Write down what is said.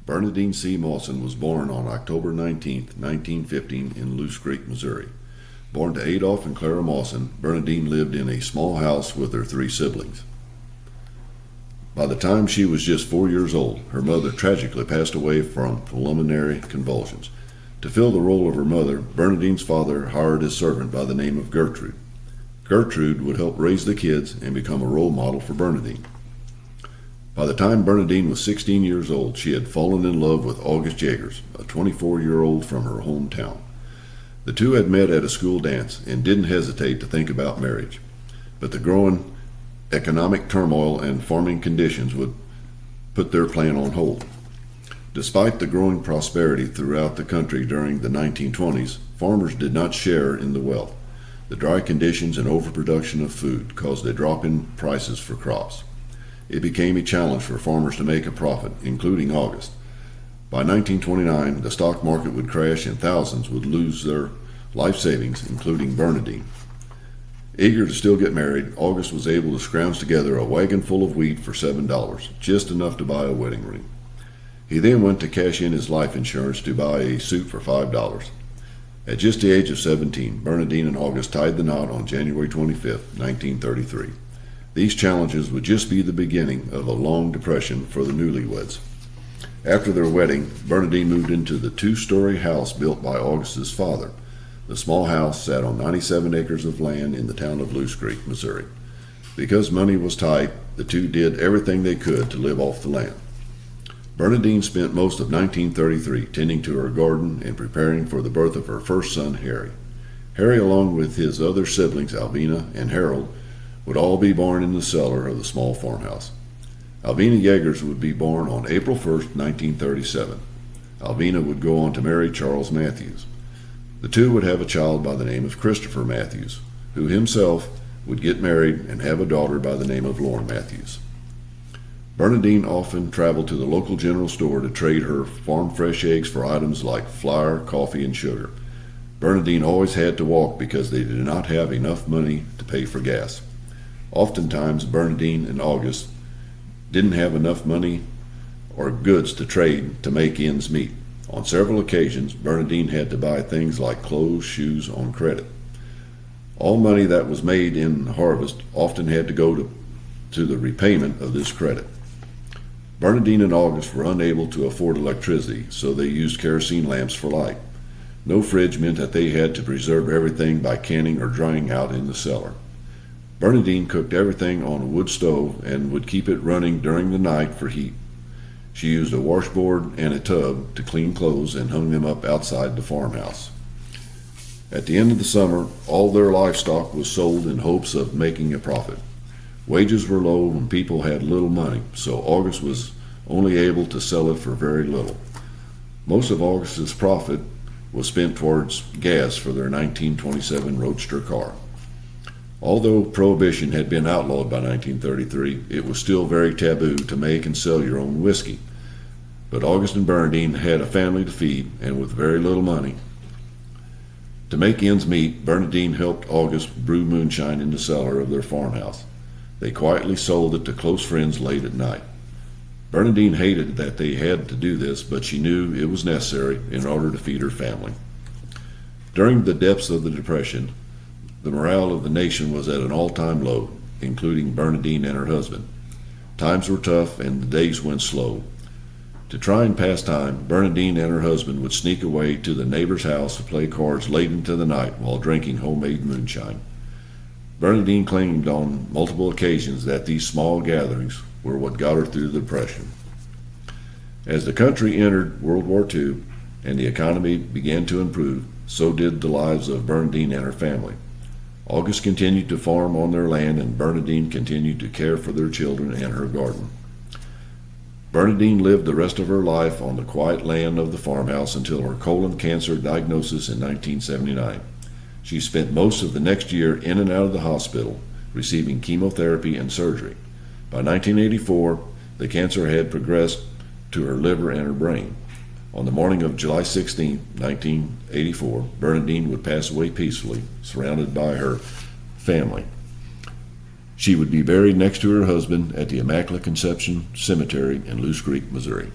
Bernadine C. Maasen was born on October 19, 1915 in Loose Creek, Missouri. Born to Adolph and Clara Maasen, Bernadine lived in a small house with her three siblings. By the time she was just 4 years old, her mother tragically passed away from pulmonary convulsions. To fill the role of her mother, Bernadine's father hired a servant by the name of Gertrude. Gertrude would help raise the kids and become a role model for Bernadine. By the time Bernadine was 16 years old, she had fallen in love with August Jagers, a 24-year-old from her hometown. The two had met at a school dance and didn't hesitate to think about marriage. But the growing economic turmoil and farming conditions would put their plan on hold. Despite the growing prosperity throughout the country during the 1920s, farmers did not share in the wealth. The dry conditions and overproduction of food caused a drop in prices for crops. It became a challenge for farmers to make a profit, including August. By 1929, the stock market would crash and thousands would lose their life savings, including Bernadine. Eager to still get married, August was able to scrounge together a wagon full of wheat for $7, just enough to buy a wedding ring. He then went to cash in his life insurance to buy a suit for $5. At just the age of 17, Bernadine and August tied the knot on January 25, 1933. These challenges would just be the beginning of a long depression for the newlyweds. After their wedding, Bernadine moved into the two-story house built by August's father. The small house sat on 97 acres of land in the town of Loose Creek, Missouri. Because money was tight, the two did everything they could to live off the land. Bernadine spent most of 1933 tending to her garden and preparing for the birth of her first son, Harry. Harry, along with his other siblings, Alvina and Harold, would all be born in the cellar of the small farmhouse. Alvina Jagers would be born on April 1, 1937. Alvina would go on to marry Charles Matthews. The two would have a child by the name of Christopher Matthews, who himself would get married and have a daughter by the name of Lauren Matthews. Bernadine often traveled to the local general store to trade her farm fresh eggs for items like flour, coffee, and sugar. Bernadine always had to walk because they did not have enough money to pay for gas. Oftentimes, Bernadine and August didn't have enough money or goods to trade to make ends meet. On several occasions, Bernadine had to buy things like clothes, shoes on credit. All money that was made in harvest often had to go to the repayment of this credit. Bernadine and August were unable to afford electricity, so they used kerosene lamps for light. No fridge meant that they had to preserve everything by canning or drying out in the cellar. Bernadine cooked everything on a wood stove and would keep it running during the night for heat. She used a washboard and a tub to clean clothes and hung them up outside the farmhouse. At the end of the summer, all their livestock was sold in hopes of making a profit. Wages were low and people had little money, so August was only able to sell it for very little. Most of August's profit was spent towards gas for their 1927 Roadster car. Although Prohibition had been outlawed by 1933, it was still very taboo to make and sell your own whiskey. But August and Bernadine had a family to feed, and with very little money. To make ends meet, Bernadine helped August brew moonshine in the cellar of their farmhouse. They quietly sold it to close friends late at night. Bernadine hated that they had to do this, but she knew it was necessary in order to feed her family. During the depths of the Depression, the morale of the nation was at an all-time low, including Bernadine and her husband. Times were tough and the days went slow. To try and pass time, Bernadine and her husband would sneak away to the neighbor's house to play cards late into the night while drinking homemade moonshine. Bernadine claimed on multiple occasions that these small gatherings were what got her through the Depression. As the country entered World War II and the economy began to improve, so did the lives of Bernadine and her family. August continued to farm on their land, and Bernadine continued to care for their children and her garden. Bernadine lived the rest of her life on the quiet land of the farmhouse until her colon cancer diagnosis in 1979. She spent most of the next year in and out of the hospital, receiving chemotherapy and surgery. By 1984, the cancer had progressed to her liver and her brain. On the morning of July 16, 1984, Bernadine would pass away peacefully, surrounded by her family. She would be buried next to her husband at the Immaculate Conception Cemetery in Loose Creek, Missouri.